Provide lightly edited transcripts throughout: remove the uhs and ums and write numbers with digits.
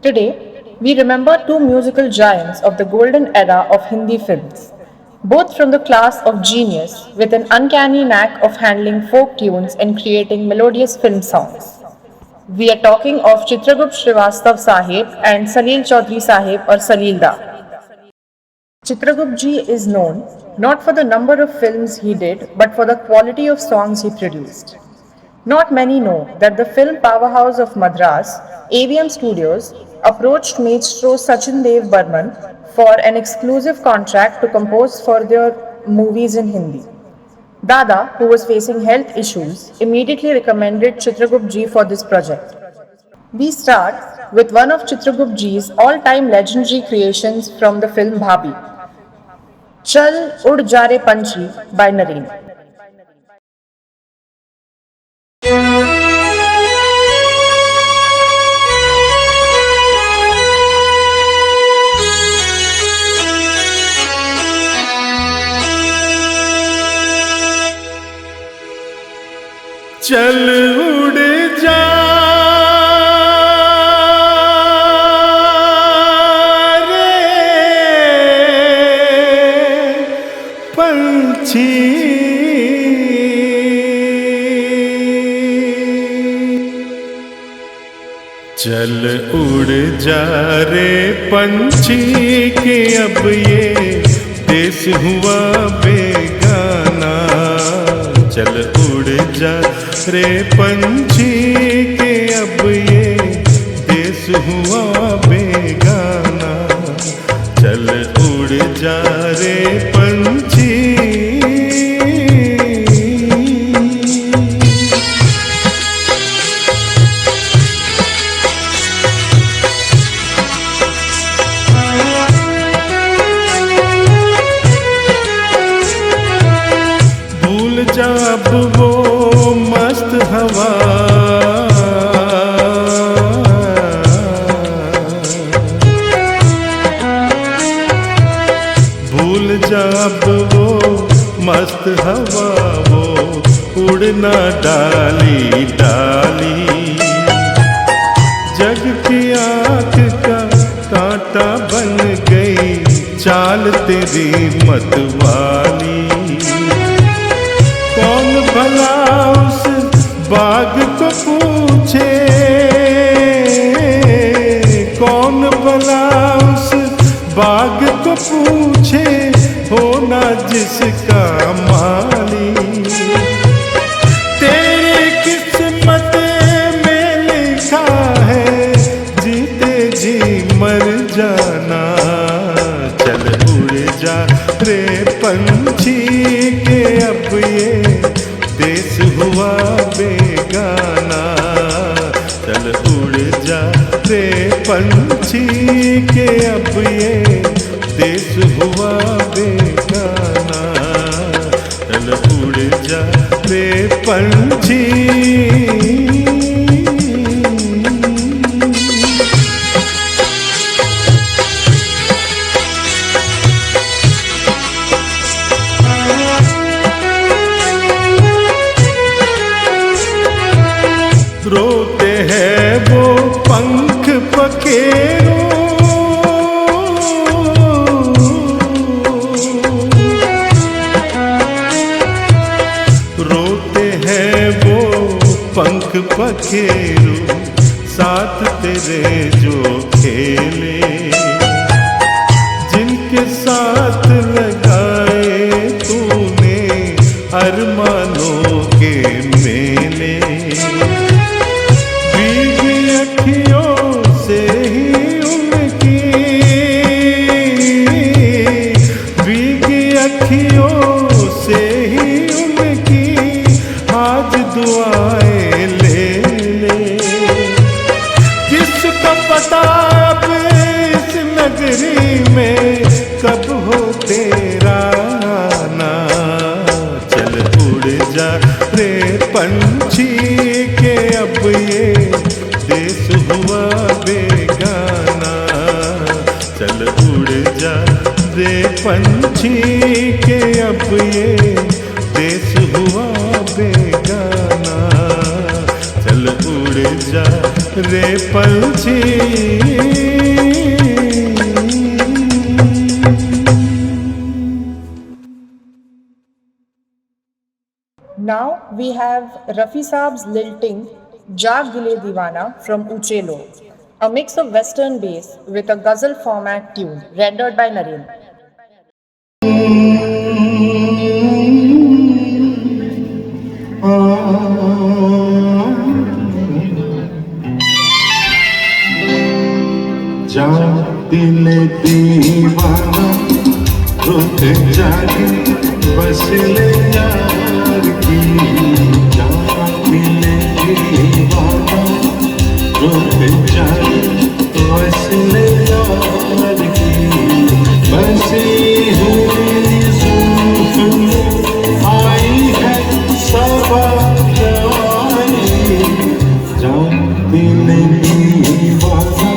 Today, we remember two musical giants of the golden era of Hindi films, both from the class of genius with an uncanny knack of handling folk tunes and creating melodious film songs. We are talking of Chitragupt Srivastav Sahib and Salil Chaudhary Sahib or Salil Da. Chitragupt ji is known not for the number of films he did but for the quality of songs he produced. Not many know that the film powerhouse of Madras, AVM Studios, approached maestro Sachin Dev Burman for an exclusive contract to compose for their movies in Hindi. Dada, who was facing health issues, immediately recommended Chitragupt ji for this project. We start with one of Chitragupt ji's all-time legendary creations from the film Bhabhi, Chal Ud Ja Re Panchi by Naren. चल उड़ जा रे पंछी, चल उड़ जा रे पंछी के अब ये देश हुआ बेगाना। चल उड़ जा रे पंछी के अब ये देश हुआ बेगाना। चल उड़ जा रे पंछी। भूल जा अब वो मस्त हवा, भूल जा अब वो मस्त हवा, वो उड़ना डाली डाली। जग की आँख का कांटा बन गई चाल तेरी मतवाली। कौन भला उस बाग को पूछे, कौन भला उस बाग को पूछे, होना जिसका माली। तेरी किस्मत में लिखा है जीते जी मर जाना। चल उड़ जा रे पंछी के अब ये देश हुआ बेगाना। चल उड़ जा रे पंछी के अब ये देश हुआ बेगाना। चल उड़ जा रे पंछी। रोते हैं वो पंख पखेरू, रोते हैं वो पंख पखेरू, साथ तेरे जो खेले। जिनके साथ लगाए तूने अरमानों के मेले। अखियों से ही उनकी, भीगी अखियों से ही उनकी आज दुआएं ले ले। किसको पता अब इस नगरी में कब हो तेरा आना। चल उड़ जा रे पंछी के अब ये देश हुआ बेगाना। चल उड़ जा रे पंछी के अब ये देश हुआ बेगाना। चल उड़ उड़ जा रे पंछी। Now we have Rafi Saab's lilting Jaag Dile Deewana from Uchelo, a mix of western bass with a ghazal format tune rendered by Naren. जा दिल दीवाना रुक जागे बस ले यार की। जा दिल दीवाना रुक जागे बस ले यार की। बसी हुई जुल्फ में आई है सबा जानी। जा दिल दीवाना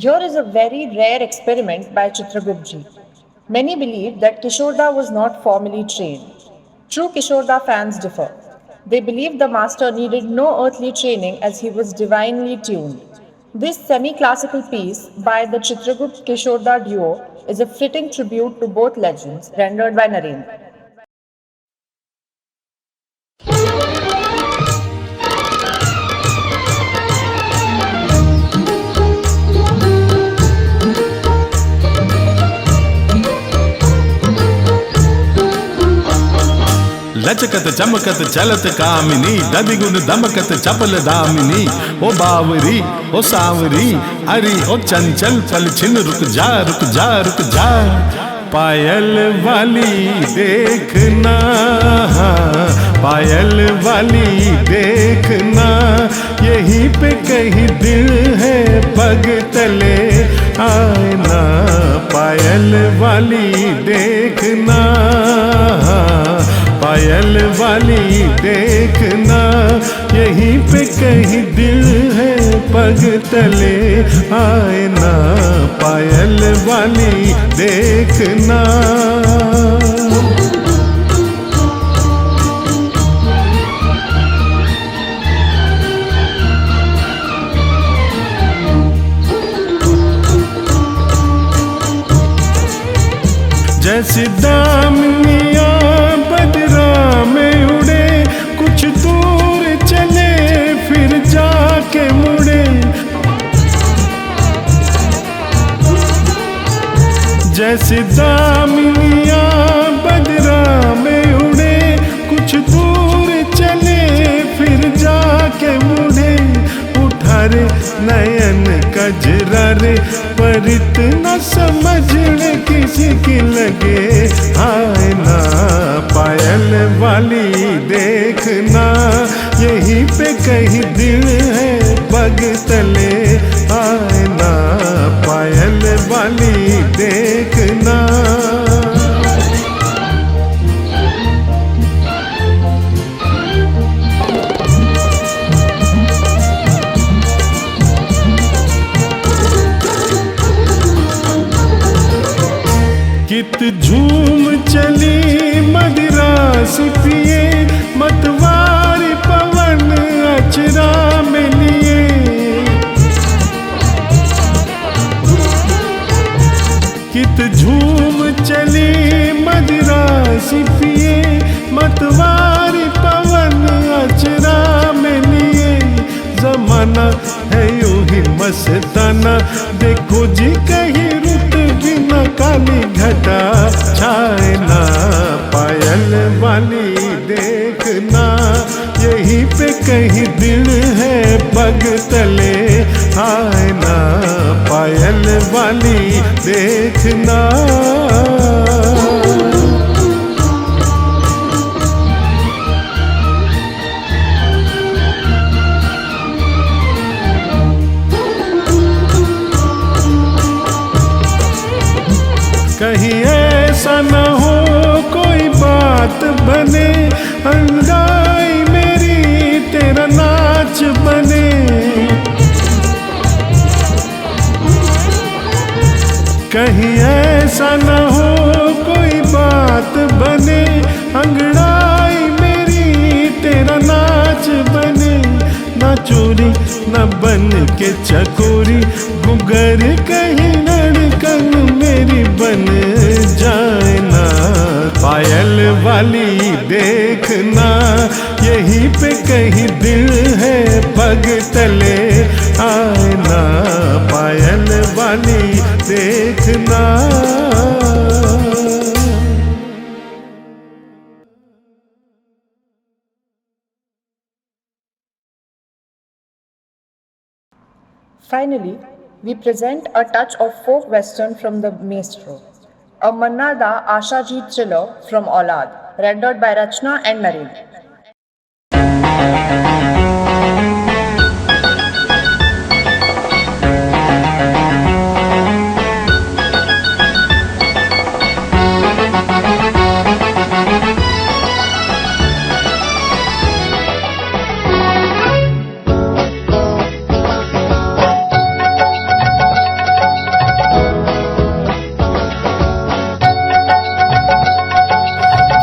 Here is a very rare experiment by Chitragupta ji. Many believe that Kishorda was not formally trained. True Kishorda fans differ. They believe the master needed no earthly training as he was divinely tuned. This semi-classical piece by the Chitragupta Kishorda duo is a fitting tribute to both legends, rendered by Naren. लचकत चमकत चलत कामिनी ददिगुन दमकत चपल दामिनी। ओ बावरी ओ सावरी अरे ओ चंचल पल छिन रुक जा रुक जा रुक जा। पायल वाली देखना पायल वाली देखना यहीं पे कहीं दिल है पग तले आना। पायल वाली देखना पायल वाली देखना यहीं पे कहीं दिल है पग तले आना। पायल वाली देखना जैसे दामिनिया बदरा में उड़े कुछ दूर चले फिर जाके मुड़े। जैसे दामिनिया बदरा में उड़े कुछ दूर चले फिर जाके मुड़े। उठा रे नयन कजरा रे पर इतना समझने किसी की लगे आए ना। पायल वाली देखना यहीं पे कहीं दिल है पग तले आए ना। पायल वाली देखना कित झूम चली मदिरास पिए मतवा देखो जी कहीं रुत भी न काली घटा छाए ना। पायल वाली देखना यहीं पे कहीं दिल है पग तले आए ना। पायल वाली देखना। कहीं ऐसा न हो कोई बात बने, अंगाई मेरी तेरा नाच बने। कहीं ऐसा न हो कोई बात बने, अंगड़ाई मेरी तेरा नाच बने। ना चोरी न बन के चकोरी, गुगर कहीं धड़कन मेरी बन जाए ना। पायल वाली देखना यहीं पे कहीं दिल है पग तले आए ना। पायल वाली देखना। Finally, we present a touch of folk western from the maestro, a Manna Da Ashajeet thriller from Aulad, rendered by Rachna and Naren.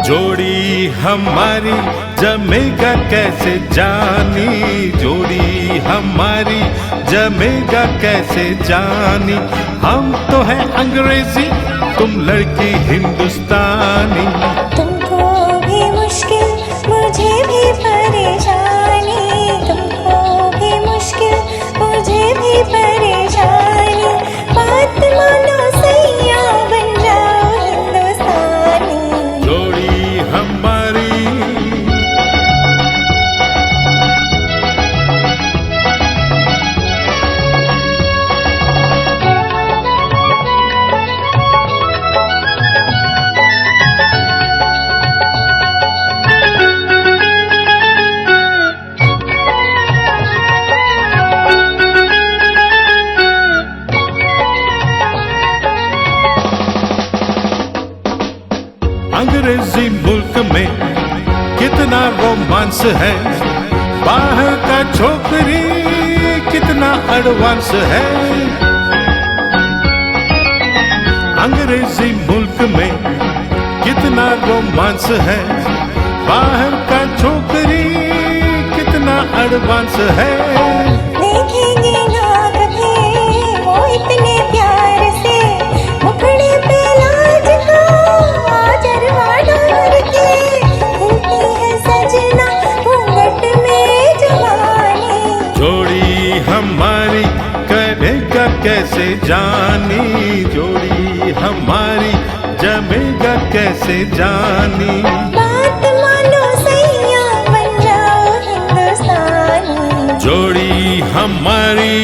जोड़ी हमारी जमेगा कैसे जानी, जोड़ी हमारी जमेगा कैसे जानी। हम तो हैं अंग्रेजी, तुम लड़की हिंदुस्तानी। तुमको भी मुश्किल मुझे भी परेशानी, तुमको भी मुश्किल मुझे भी परेशानी। बात मानो सैया बन जाओ हिंदुस्तानी। जोड़ी हमारी अंग्रेजी मुल्क में कितना रोमांस है, बाहर का छोकरी कितना एडवांस है। अंग्रेजी मुल्क में कितना रोमांस है, बाहर का छोकरी कितना एडवांस है। देखेंगे ना कभी वो इतने प्यार से, मुखड़े पे लाज का आजरवा डाल के। खिलती है सजना घूंघट में जवानी। जोड़ी हमारी करेगा कैसे जानी, जोड़ी हमारी जमेगा कैसे जानी। बात मानो सैया बन जाओ हिंदुस्तानी। जोड़ी हमारी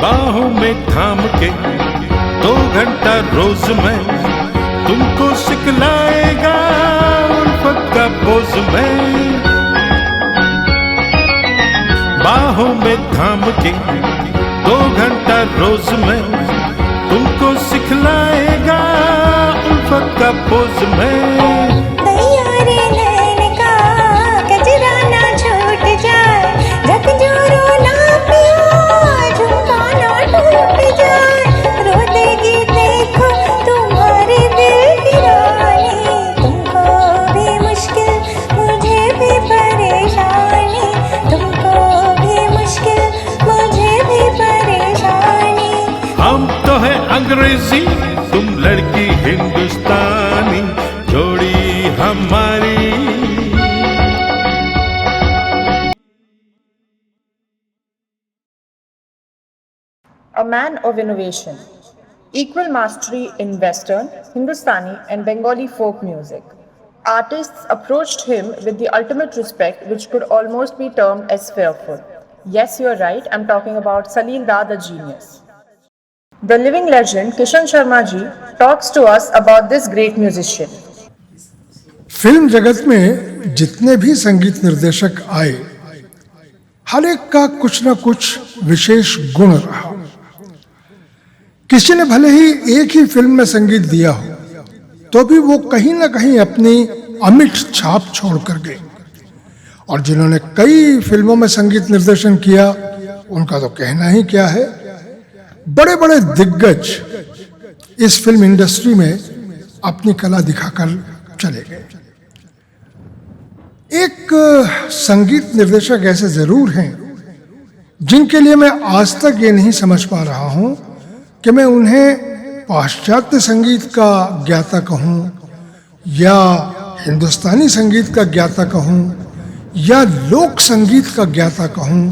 बाहों में थाम के 2 घंटा रोज में तुमको सिखलाएगा उल्फत का बोझ में। बाहों में थाम के 2 घंटा रोज में तुमको सिखलाएगा उल्फत का बोझ में। तैयारे नैन का कजरा ना छूट जाए, हमारी। A man of innovation, equal mastery in Western, Hindustani, and Bengali folk music. Artists approached him with the ultimate respect, which could almost be termed as fearful. Yes, you're right, I'm talking about Salil Da the genius. The living legend Kishan Sharma ji talks to us about this great musician. Film जगत में जितने भी संगीत निर्देशक आए, हर एक का कुछ न कुछ विशेष गुण रहा। किसी ने भले ही एक ही फिल्म में संगीत दिया हो, तो भी वो कहीं ना कहीं अपनी अमिट छाप छोड़ कर गए। और जिन्होंने कई फिल्मों में संगीत निर्देशन किया, उनका तो कहना ही क्या है। बड़े बड़े दिग्गज इस फिल्म इंडस्ट्री में अपनी कला दिखाकर चले गए। एक संगीत निर्देशक ऐसे जरूर हैं जिनके लिए मैं आज तक ये नहीं समझ पा रहा हूं कि मैं उन्हें पाश्चात्य संगीत का ज्ञाता कहूं या हिंदुस्तानी संगीत का ज्ञाता कहूं या लोक संगीत का ज्ञाता कहूं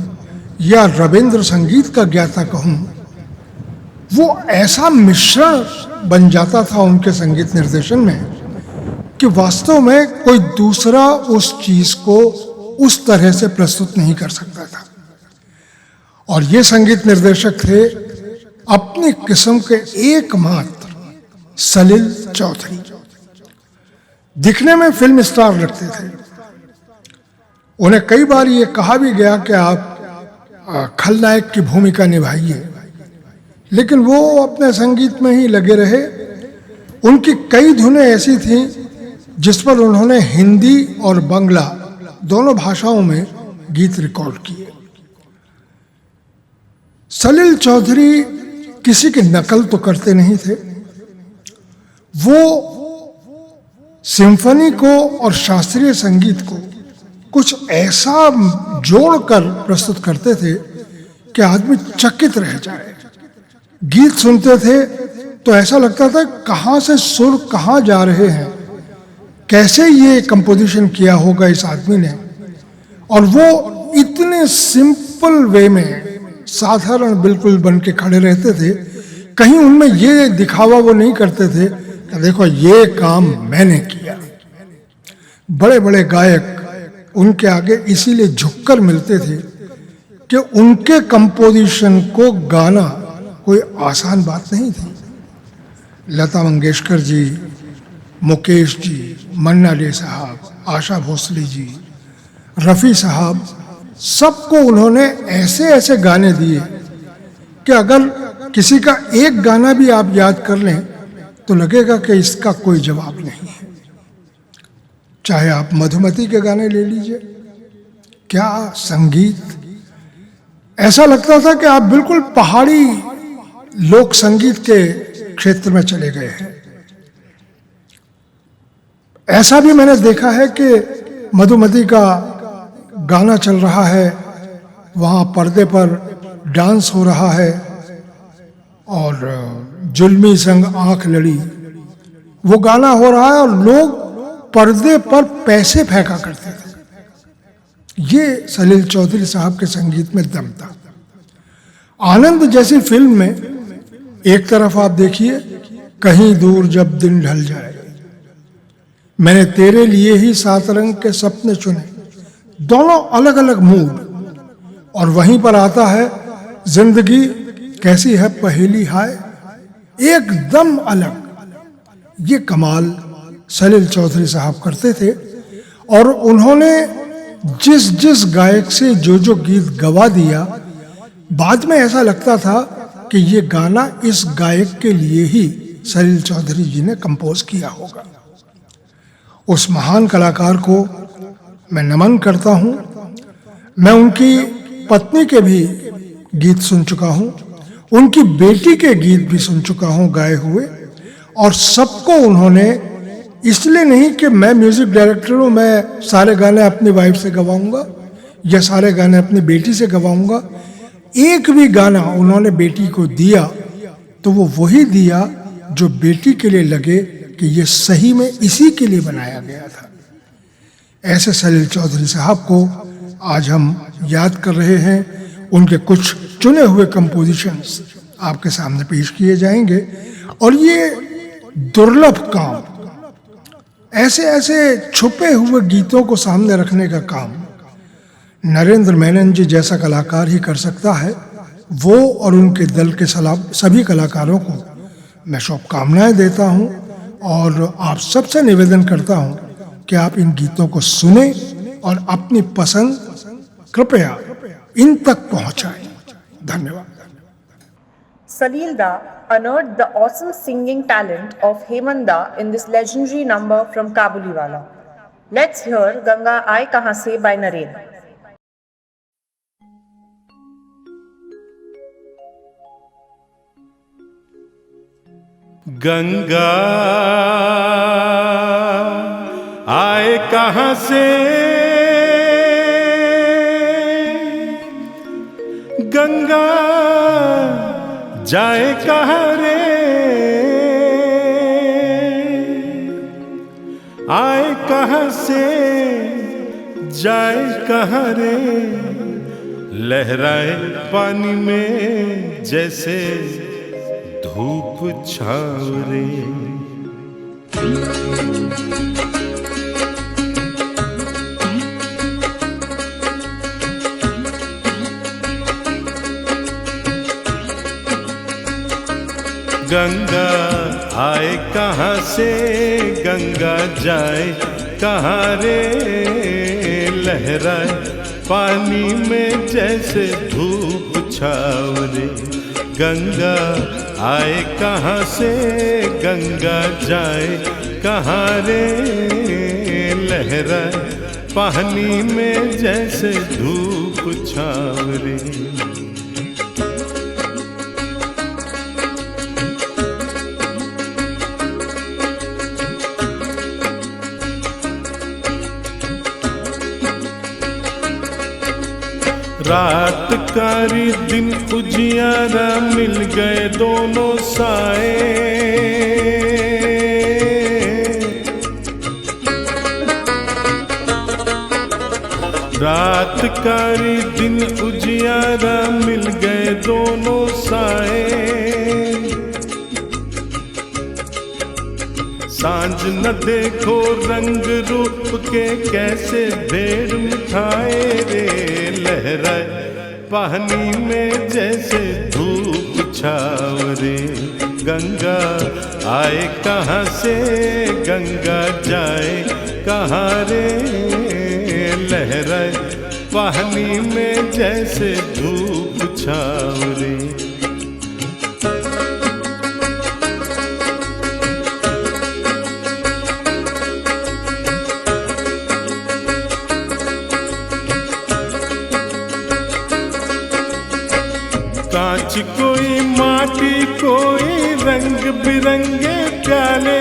या रविंद्र संगीत का ज्ञाता कहूं। वो ऐसा मिश्रण बन जाता था उनके संगीत निर्देशन में कि वास्तव में कोई दूसरा उस चीज को उस तरह से प्रस्तुत नहीं कर सकता था। और ये संगीत निर्देशक थे अपनी किस्म के एकमात्र सलिल चौधरी। दिखने में फिल्म स्टार लगते थे। उन्हें कई बार ये कहा भी गया कि आप खलनायक की भूमिका निभाइए, लेकिन वो अपने संगीत में ही लगे रहे। उनकी कई धुनें ऐसी थीं जिस पर उन्होंने हिंदी और बांग्ला दोनों भाषाओं में गीत रिकॉर्ड किए। सलिल चौधरी किसी की नकल तो करते नहीं थे। वो सिम्फनी को और शास्त्रीय संगीत को कुछ ऐसा जोड़कर प्रस्तुत करते थे कि आदमी चकित रह जाए। गीत सुनते थे तो ऐसा लगता था कहाँ से सुर कहाँ जा रहे हैं, कैसे ये कंपोजिशन किया होगा इस आदमी ने। और वो इतने सिंपल वे में साधारण बिल्कुल बन के खड़े रहते थे। कहीं उनमें ये दिखावा वो नहीं करते थे कि देखो ये काम मैंने किया। बड़े बड़े गायक उनके आगे इसीलिए झुककर मिलते थे कि उनके कंपोजिशन को गाना कोई आसान बात नहीं थी। लता मंगेशकर जी, मुकेश जी, मन्ना डे साहब, आशा भोसले जी, रफ़ी साहब, सबको उन्होंने ऐसे ऐसे गाने दिए कि अगर किसी का एक गाना भी आप याद कर लें तो लगेगा कि इसका कोई जवाब नहीं है। चाहे आप मधुमती के गाने ले लीजिए, क्या संगीत! ऐसा लगता था कि आप बिल्कुल पहाड़ी लोक संगीत के क्षेत्र में चले गए हैं। ऐसा भी मैंने देखा है कि मधुमती का गाना चल रहा है, वहाँ पर्दे पर डांस हो रहा है और जुल्मी संग आंख लड़ी, वो गाना हो रहा है और लोग पर्दे पर पैसे फेंका करते थे। ये सलिल चौधरी साहब के संगीत में दम था। आनंद जैसी फिल्म में एक तरफ आप देखिए, कहीं दूर जब दिन ढल जाए, मैंने तेरे लिए ही 7 रंग के सपने चुने, दोनों अलग अलग मूड। और वहीं पर आता है जिंदगी कैसी है पहेली हाय, एकदम अलग। ये कमाल सलिल चौधरी साहब करते थे। और उन्होंने जिस जिस गायक से जो गीत गवा दिया, बाद में ऐसा लगता था कि ये गाना इस गायक के लिए ही सलिल चौधरी जी ने कंपोज किया होगा। उस महान कलाकार को मैं नमन करता हूँ। मैं उनकी पत्नी के भी गीत सुन चुका हूँ, उनकी बेटी के गीत भी सुन चुका हूँ गाए हुए। और सबको उन्होंने, इसलिए नहीं कि मैं म्यूजिक डायरेक्टर हूँ, मैं सारे गाने अपनी वाइफ से गवाऊंगा या सारे गाने अपनी बेटी से गवाऊंगा। एक भी गाना उन्होंने बेटी को दिया तो वो वही दिया जो बेटी के लिए लगे कि ये सही में इसी के लिए बनाया गया था। ऐसे सलील चौधरी साहब को आज हम याद कर रहे हैं। उनके कुछ चुने हुए कंपोजिशंस आपके सामने पेश किए जाएंगे और ये दुर्लभ काम, ऐसे ऐसे छुपे हुए गीतों को सामने रखने का काम नरेंद्र मेनन जी जैसा कलाकार ही कर सकता है। वो और उनके दल के सभी कलाकारों को मैं शुभकामनाएं देता हूं और आप सबसे निवेदन करता हूं कि आप इन गीतों को सुने और अपनी पसंद कृपया इन तक पहुंचाएं। धन्यवाद। Salil Da honored the awesome singing talent of Hemanda in this legendary number from Kabuliwala. Let's hear Ganga Aaye Kahan Se by Naren. Ganga आए कहाँ से, गंगा जाए कहाँ रे, आए कहाँ से जाए कहाँ रे, लहराए पानी में जैसे धूप छाँव रे। गंगा आए कहाँ से, गंगा जाए कहाँ रे, लहराए पानी में जैसे धूप छाँव रे। गंगा आए कहाँ से, गंगा जाए कहाँ रे, लहराए पानी में जैसे धूप छाँव रे। रात कारी दिन उजियारा मिल गए दोनों साए, रात कारी दिन उजियारा मिल गए दोनों साए। सांझ न देखो रंग रूप के कैसे भेड़ मिठाए रे, लहराए पानी में जैसे धूप छाँव रे। गंगा आए कहाँ से, गंगा जाए कहाँ रे, लहराए पानी में जैसे धूप छाँव रे। कांच कोई माटी कोई रंग बिरंगे प्याले,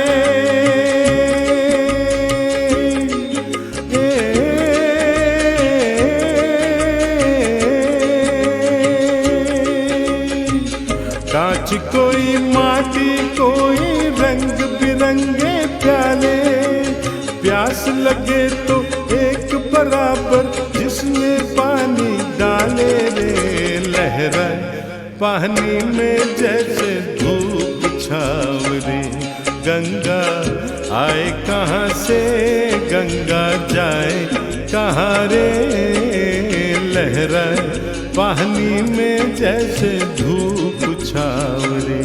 कांच कोई माटी कोई रंग बिरंगे प्याले। प्यास लगे तो एक बराबर जिसमें पानी डाले रे, लहराए पानी में जैसे धूप छाँव रे। गंगा आए कहाँ से, गंगा जाए कहाँ रे, लहराए पानी में जैसे धूप छाँव रे।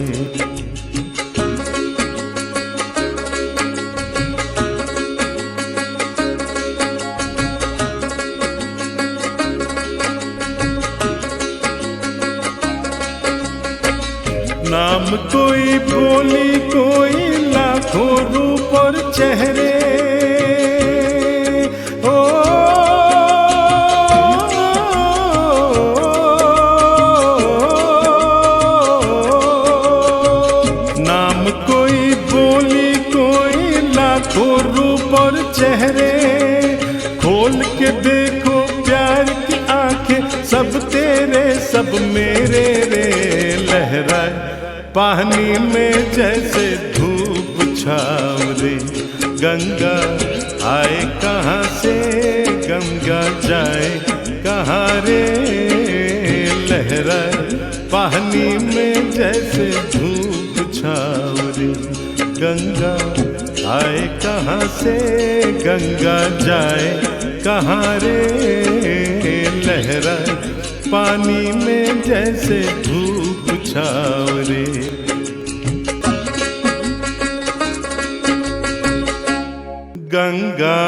नाम कोई बोली कोई लाखों रूप और चेहरे, ओ नाम कोई बोली कोई लाखों रूप और चेहरे। खोल के देखो प्यार की आंखें, सब तेरे सब मेरे रे, लहराए पानी में जैसे धूप छाव रे। गंगा आए कहाँ से, गंगा जाए कहाँ रे। लहराए पानी में जैसे धूप छाव रे। गंगा आए कहाँ से, गंगा जाए कहाँ रे। लहराए पानी में जैसे धूप छाव रे। गंगा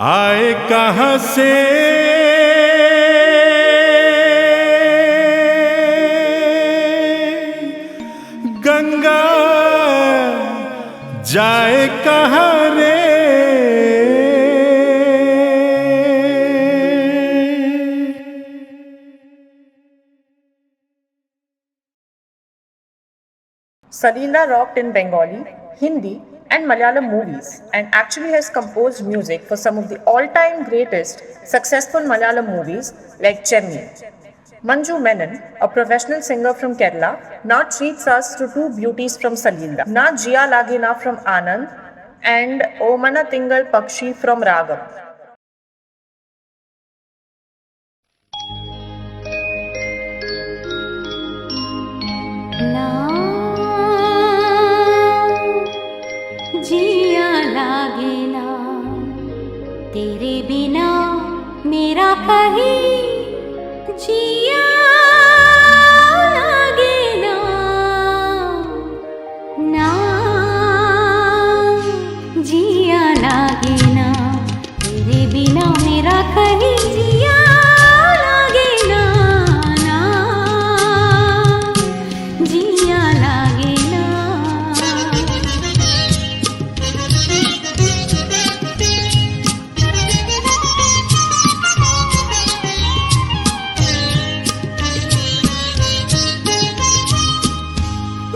आए कहाँ से, गंगा जाए कहाँ रे। Salila rocked in Bengali, Hindi, and Malayalam movies and actually has composed music for some of the all-time greatest successful Malayalam movies like Chemmi. Manju Menon, a professional singer from Kerala, now treats us to two beauties from Salila, Na Jia Lage Na from Anand and Omana Tingal Pakshi from Ragam. ना जिया लागे ना तेरे बिना मेरा कहीं जिया लागे ना। ना जिया लागे ना तेरे बिना मेरा कहीं जिया लागे ना। ना जिया लागे ना।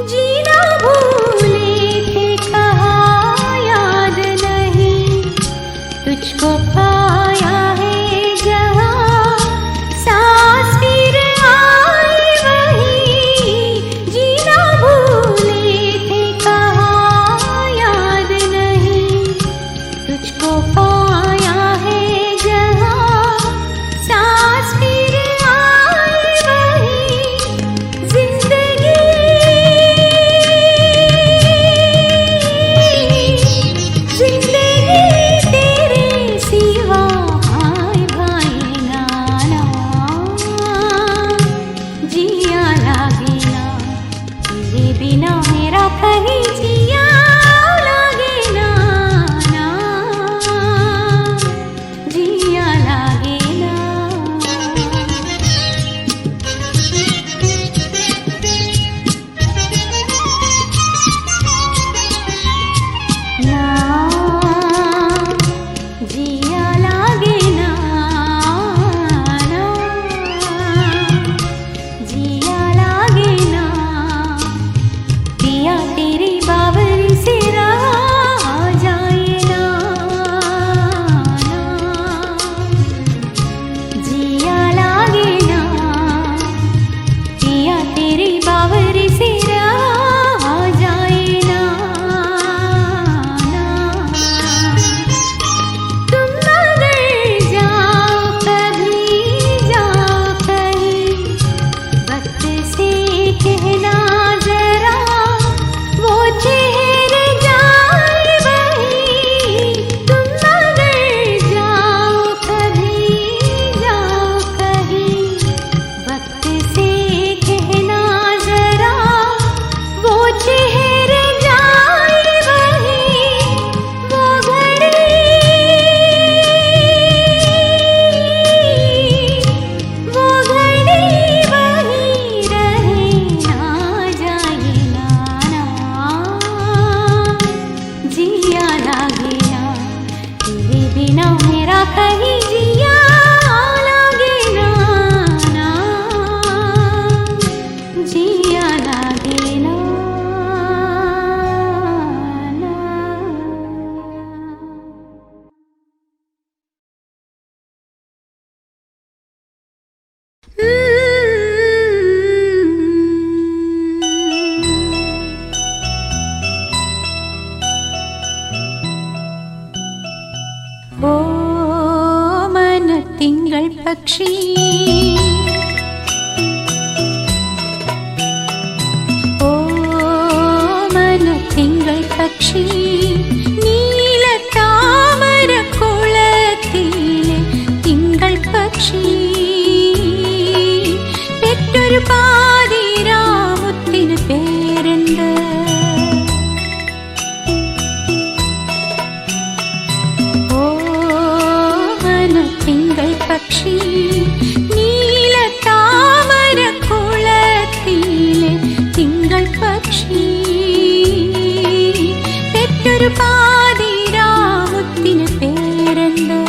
जीना भूले थे कहा याद नहीं, तुझको पाया है जहाँ सांस फिर आई वही। जीना भूले थे कहा याद नहीं, तुझको पाया है जहाँ सांस फिर आई वही। जिंदगी जिंदगी तेरे सिवा हाय भाई नाना। जिया लागे ना तेरे बिना मेरा कहीं जिया लागे ना। ना जिया लागे ना। ना जिया लागे ना। ना जिया लागे ना। पिया तेरी बावरी से रहा जाए ना। ना जिया लागे ना। पिया तेरी बावरी से रहा जाए ना। ना तुम अगर जाओ कभी जाओ कहीं, वक्त से कहना जरा वो चेहरे जाए वही। तुम अगर जाओ कभी जाओ कहीं, वक्त से कहना जरा वो चेहरे जाए वही। वो घड़ी वो घड़ी वही रहे ना जाए ना। ना जिया लागे ना तेरे बिना मेरा कहीं जिया लागे ना। ना जिया लागे ना। ना തിങ്കൾ പക്ഷി ഓമന തിങ്കൾ പക്ഷി നീല താമര കുളത്തിലെ തിങ്കൾ പക്ഷി പെറ്റൊരു പാതിരാമുത്തിന് പേരെന്ത് തിങ്കൾ പക്ഷി നീല താമര കുളത്തിലെ തിങ്കൾ പക്ഷി പെറ്റൊരു പാതിരാമുത്തിന് പേരെന്ത്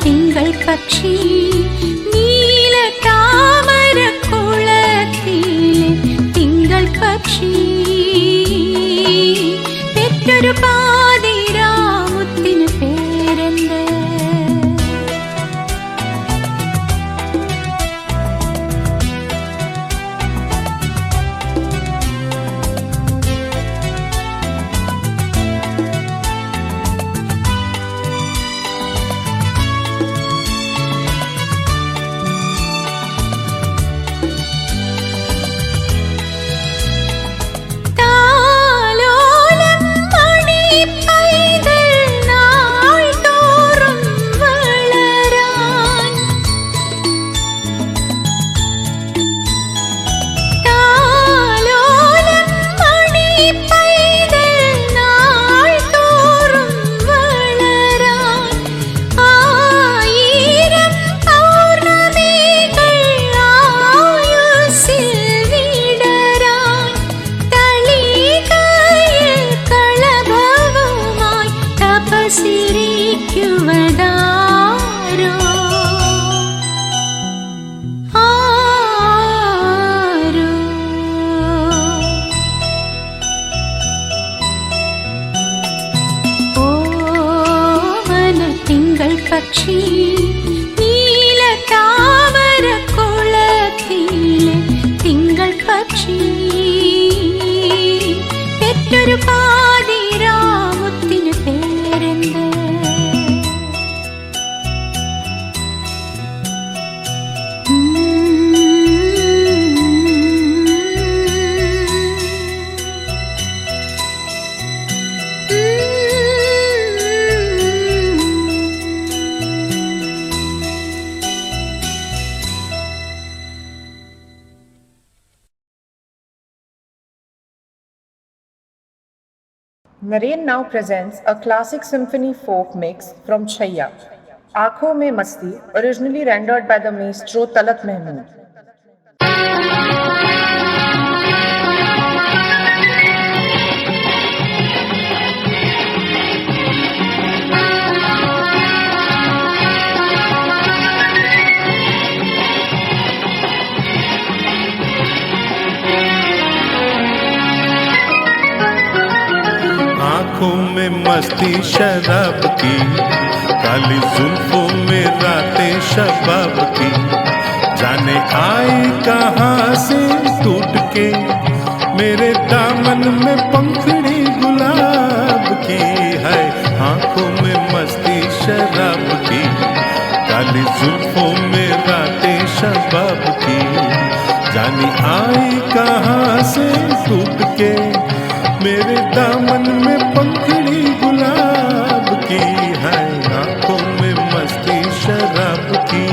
തിങ്കൾ പക്ഷി നീല താമര കുളത്തിലെ തിങ്കൾ പക്ഷി പെറ്റൊരു പാതിരാമുത്തിന് പേരെന്ത് സിരിക്കുവതാരോ ആരോ ഓമന തിങ്കൾ പക്ഷി നീല താമര കുളത്തിലെ തിങ്കൾ പക്ഷി പെറ്റൊരു പാതിരാമുത്തിന് പേരെന്ത് Naren now presents a classic symphony folk mix from Chhaiya, Aankhon Mein Masti, originally rendered by the maestro Talat Mahmood. आंखों में मस्ती शराब की, काली जुल्फों में रातें शबाब की, जाने आई कहाँ से टूट के मेरे दामन में पंखड़ी गुलाब की है। आंखों में मस्ती शराब की, जुल्फों में रातें शबाब की, जानी आई कहाँ से टूट के, मेरे दामन में पंखड़ी गुलाब की है, आंखों में मस्ती शराब की।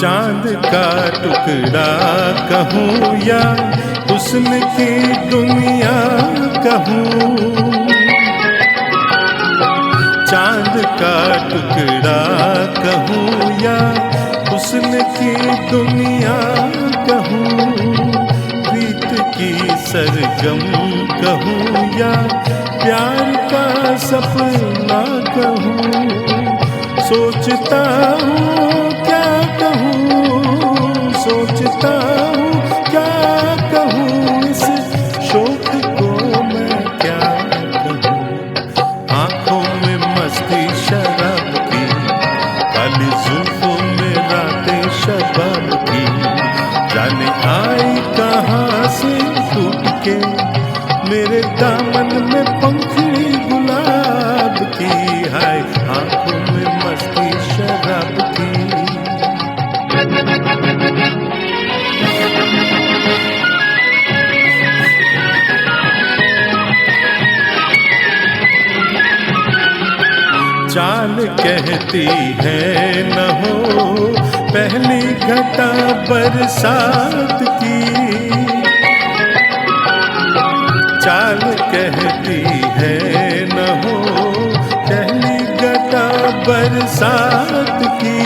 चांद का टुकड़ा कहूँ या हुस्न की दुनिया कहूँ, चांद का टुकड़ा कहूँ या हुस्न की दुनिया कहूँ, प्रीत की सरगम कहूँ या प्यार का सपना कहूँ, सोचता हूँ क्या कहूँ, सोचता हूँ क्या कहूँ, इस शोक को मैं क्या कहूँ। आंखों में मस्ती शराब की, काली जुल्फों में रातें शबाब की, जाने आई कहाँ से टूट के, मेरे दामन में पंखड़ी गुलाब की है, आंखों में मस्ती शराब की। चाल कहती है न हो पहली घटा बरसात की, चाल कहती है न हो पहली घटा बरसात की,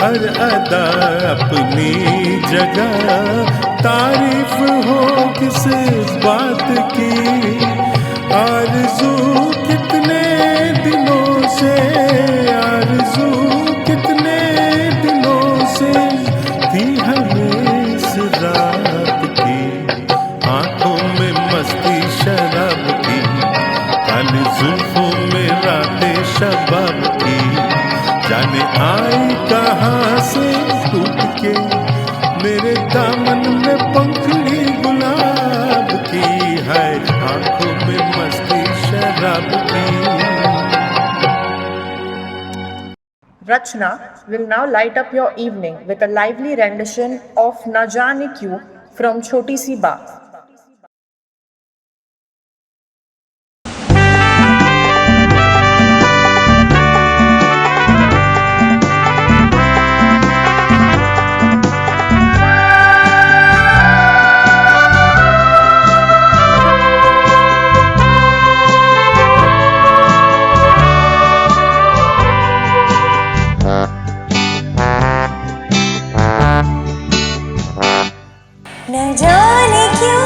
हर अदा अपनी जगह तारीफ हो किस बात की, आरज़ू कितने दिनों से, आरज़ू कितने दिनों से थी हमें इस रात की, आंखों में मस्ती शराब की, काली जुल्फों में रातें शबाब की, जाने आई कहाँ से टूट के, मेरे दामन में पंखड़ी गुलाब की है, आंखों में मस्ती शराब की। Rachna will now light up your evening with a lively rendition of Na Jaane Kyun from Choti Si Baat. न जाने क्यों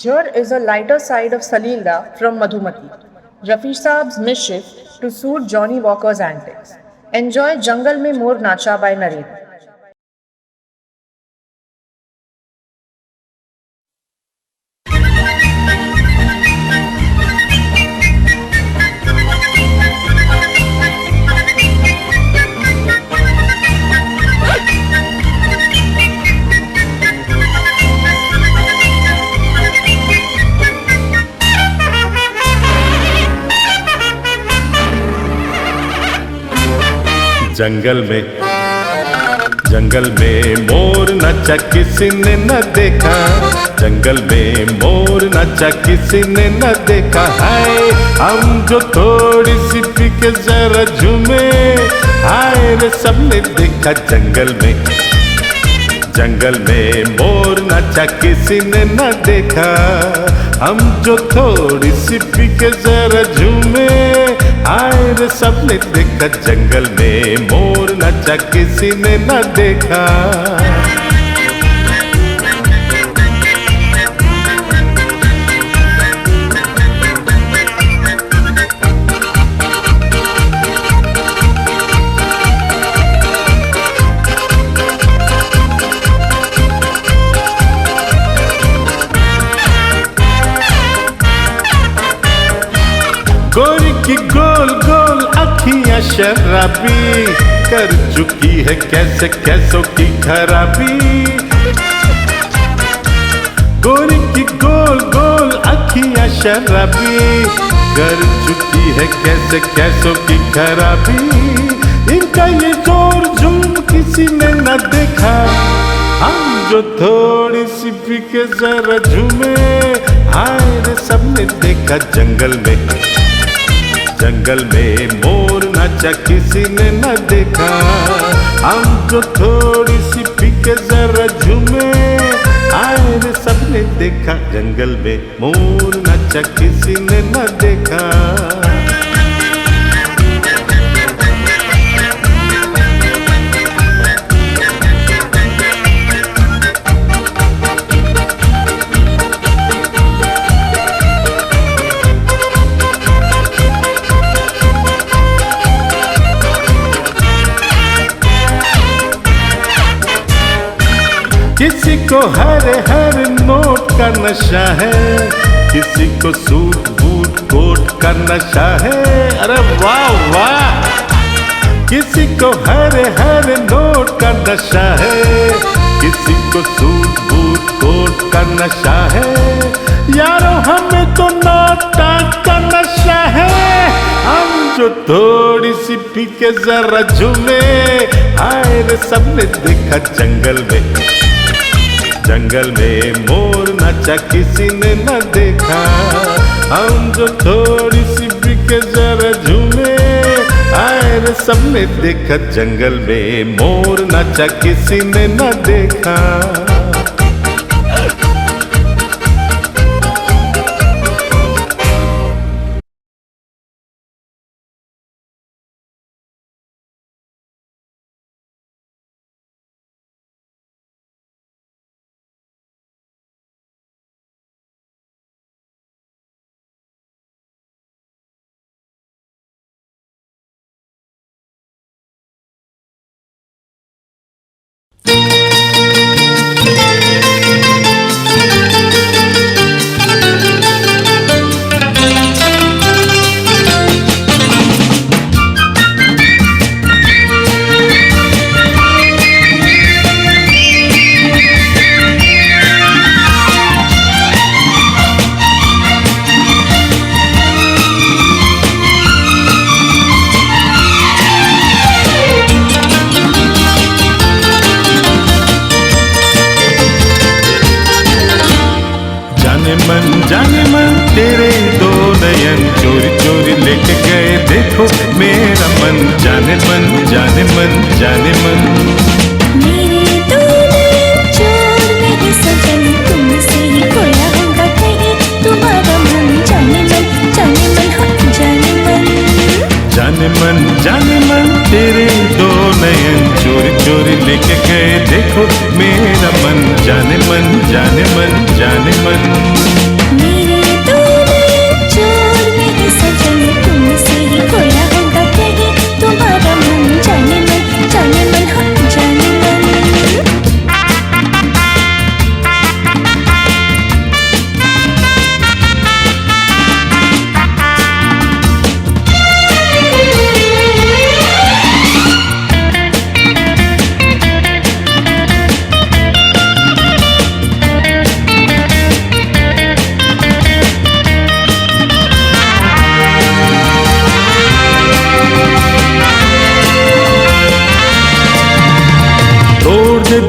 Here is a lighter side of Salilda from Madhumati. Rafi Saab's mischief to suit Johnny Walker's antics. Enjoy Jungle Mein Mor Nacha by Narendra. जंगल में मोर नाचा किसी ने न देखा, जंगल में मोर नाचा किसी ने न देखा। हाय हम जो थोड़ी सी पी के जरा झूमे, हाय रे सबने देखा जंगल में मोर नाचा किसी ने न देखा। हम जो थोड़ी सी पी के जरा झूमे, हाय रे सबने देखा जंगल में मोर नाचा किसी ने न देखा। गोरी की गोल गोल अखियां शराबी, कर चुकी है कैसे कैसों की खराबी। गोरी की गोल गोल अखियां शराबी, कर चुकी है कैसे कैसों की खराबी। इनका ये जोर जुल्म किसी ने न देखा। हम जो थोड़ी सी पी के जरा झूमे, हाय रे सबने देखा जंगल में मोर नाचा किसी ने न देखा। हम जो थोड़ी सी पी के जरा झूमे, आए रे सबने देखा जंगल में मोर नाचा किसी ने न देखा। किसी को हर नोट का नशा है, किसी को सूट बूट कोट का नशा है। अरे वाह वाह! किसी को हर नोट का नशा है, किसी को सूट बूट कोट का नशा है। यारों हमें तो नोटा का नशा है। हम जो थोड़ी सी पी के जरा झूमे, हाय रे सबने देखा जंगल में मोर नाचा किसी ने न देखा। हम जो थोड़ी सी पी के जरा झूमे, आए रे सबने देखा जंगल में मोर नाचा किसी ने न देखा। जाने मन तेरे दो नयन चोरी चोरी लेके गए, देखो मेरा मन। जाने मन जाने मन जाने मन। मेरे दो नयन चोर मेरे सजन, तुमसे ही खोया होगा कहीं तुम्हारा मन। जाने मन जाने मन हाँ जाने मन। जाने मन तेरे दो नयन चोरी चोरी लेके गए, देखो मेरा मन जाने मन जाने मन जाने मन। मेरे दो नयन चोर मेरे सजन तुमसे ही खोया होगा कहीं तुम्हारा मन जाने मन जाने मन हाँ जाने मन।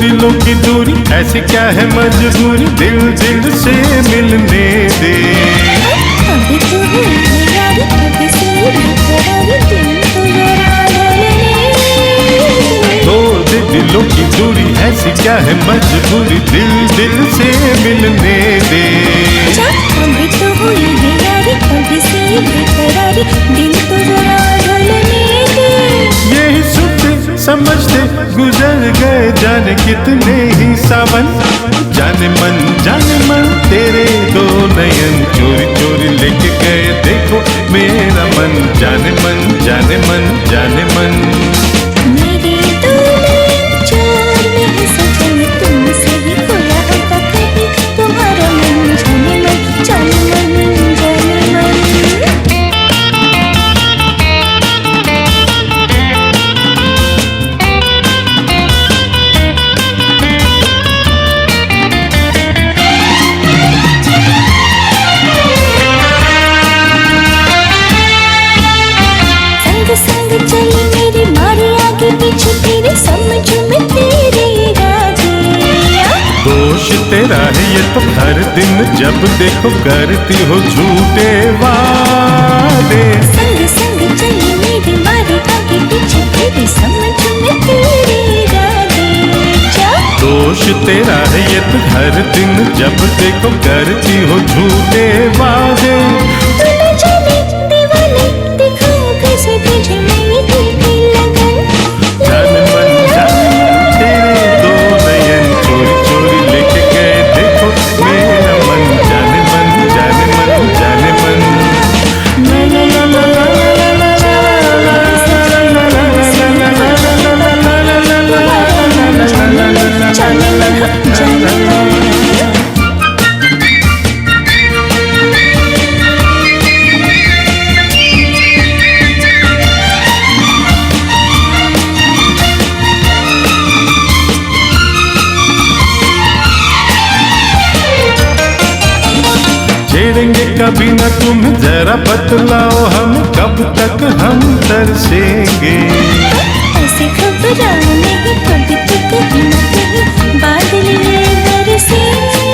दिलों की दूरी ऐसी क्या है मजबूरी दिल दिल से मिलने दे। अभी तो है यारी अभी से बेकरारी दिल तो जरा ढलने। तोड़ दे दिलों की दूरी ऐसी क्या है मजबूरी दिल दिल से मिलने दे। अभी तो हुई है यारी अभी से बेकरारी दिल तो जरा ढलने दे। यही सुनते समझते गुजर गए जाने कितने ही सावन। जाने मन तेरे दो नयन चोरी चोरी लेके गए देखो मेरा मन जाने मन जाने मन जाने मन। मेरे दो नयन चोर मेरे सजन तुमसे ही खोया होगा कहीं तुम्हारा मन जाने मन जाने मन जाने मन। संग चली मेरी मारी आगे पीछे तेरे समझ में तेरे राजे। दोष तेरा है ये तो हर दिन जब देखो करती हो झूठे वादे। संग संग चली मेरी मारी आगे पीछे तेरे समझ में तेरे राजे। दोष तेरा है ये तो हर दिन जब देखो करती हो झूठे वादे। तू न जाने दीवाने दिखाओ कैसे तुझे मेरी दिल की लगन। जाने मन तेरे दो नयन चोरी चोरी लेके गए देखो मेरा मन जाने मन जाने मन जाने मन। जाने मन जाने मन। छेड़ेंगे कभी न तुम जरा बतलाओ हम कब तक हम तरसेंगे। ऐसे घबराओ नहीं कभी तो कहीं न कहीं बादल बरसेंगे।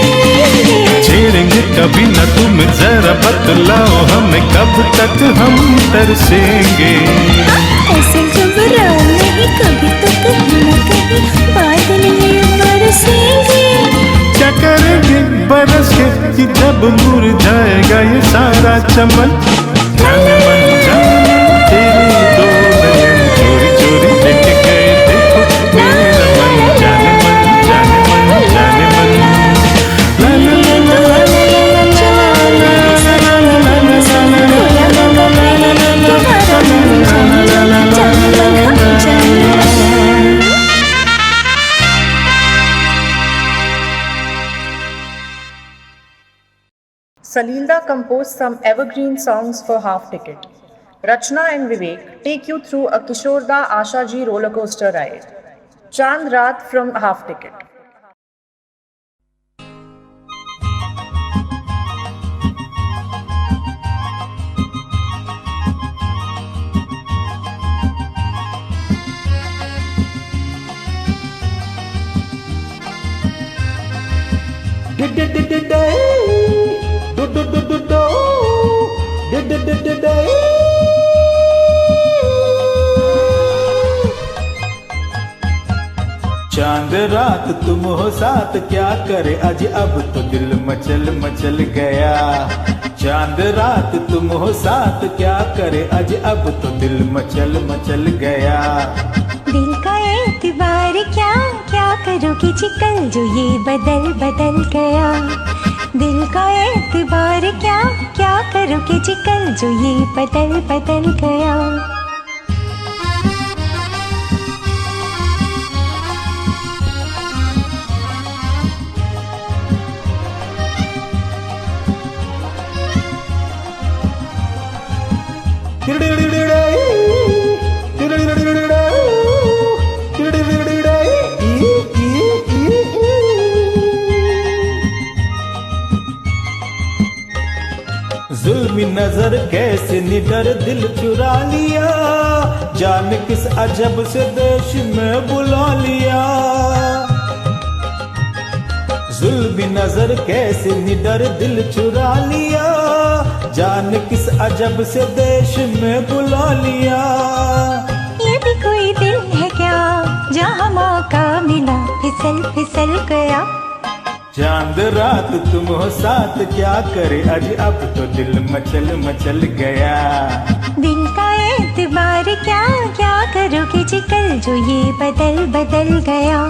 छेड़ेंगे कभी न तुम जरा बतलाओ हमें कब तक हम तरसेंगे। ऐसे घबराओ नहीं कभी तो कहीं न कहीं बादल बरसेंगे। क्या करेंगे बरस के कि जब मुरझाएगा ये सारा चमन। जाने मन तेरे दो नयन चोरी चोरी लेके गए देखो मेरा मन जाने मन जाने मन जाने मन। ला ला ला ला ला Salilda composed some evergreen songs for Half Ticket. Rachna and Vivek take you through a Kishorda Ashaji roller coaster ride. Chand Raat from Half Ticket. चांद रात तुम हो साथ क्या करे आज अब तो दिल मचल मचल गया। चांद रात तुम हो साथ क्या करे आज अब तो दिल मचल मचल गया। दिल का एतबार क्या क्या करोगे जी कल जो ये बदल बदल गया। दिल का एतबार क्या क्या करोगे जी कल जो ये बदल बदल गया। जुल्मी नजर कैसे निडर दिल चुरा लिया, जान किस अजब से देश में बुला लिया। जुल्मी नजर कैसे निडर दिल चुरा लिया, जान किस अजब से देश में बुला लिया। ये भी कोई दिल है क्या जहाँ मौका मिला फिसल फिसल गया। चांद रात तुम हो साथ क्या करे आज अब तो दिल मचल मचल गया। दिल का एतबार क्या क्या करोगे जी कल जो ये बदल बदल गया।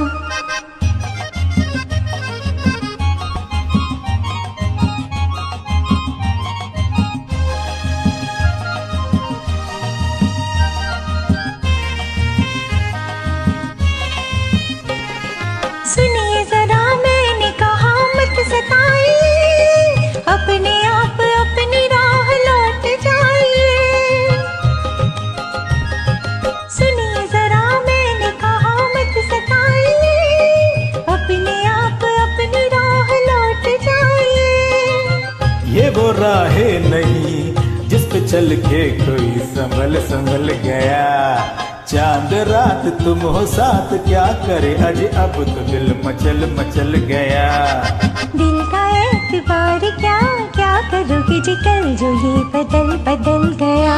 सुनिए जरा मैंने कहा मत सताइए, अपने आप अपनी राह लौट जाइए। सुनिए जरा मैंने कहा मत सताइए, अपने आप अपनी राह लौट जाइए। ये वो राहें नहीं जिस पे चल के कोई संभल संभल गया। चांद रात तुम हो साथ क्या करे आज अब तो दिल मचल मचल गया। दिल का एतबार क्या क्या करोगे जी कल जो ये बदल बदल गया।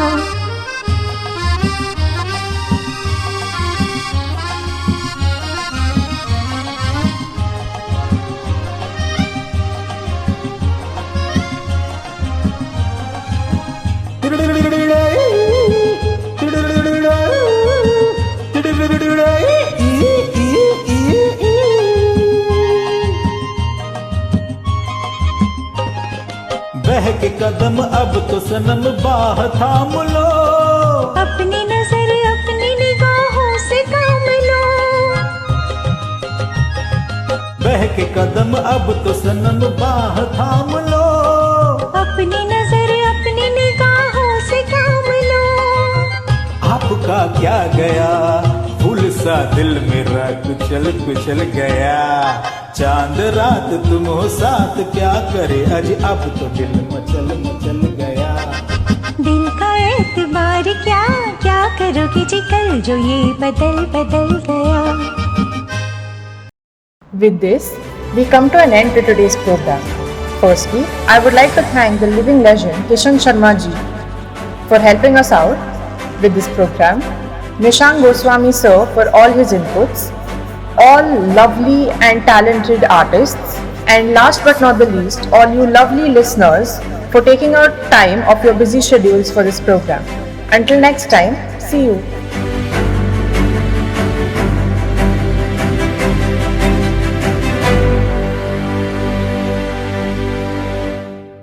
बहके कदम अब तो सनम बाह थाम लो, अपनी नजर अपनी निगाहों से काम लो। बहके कदम अब तो सनम बाह थाम लो, अपनी नजर अपनी निगाहों से काम लो। आपका क्या गया फूल सा दिल मेरा कुचल कुचल गया। चांद रात तुम हो साथ क्या करे आज अब तो दिल मचल मचल गया। दिल का एतबार क्या क्या करोगे जी कल जो ये बदल बदल गया। With this, we come to an end to today's program. Firstly, I would like to thank the living legend Kishan Sharma ji for helping us out with this program, Nishank Goswami sir for all his inputs, all lovely and talented artists, and last but not the least, all you lovely listeners for taking out time of your busy schedules for this program. Until next time, see you.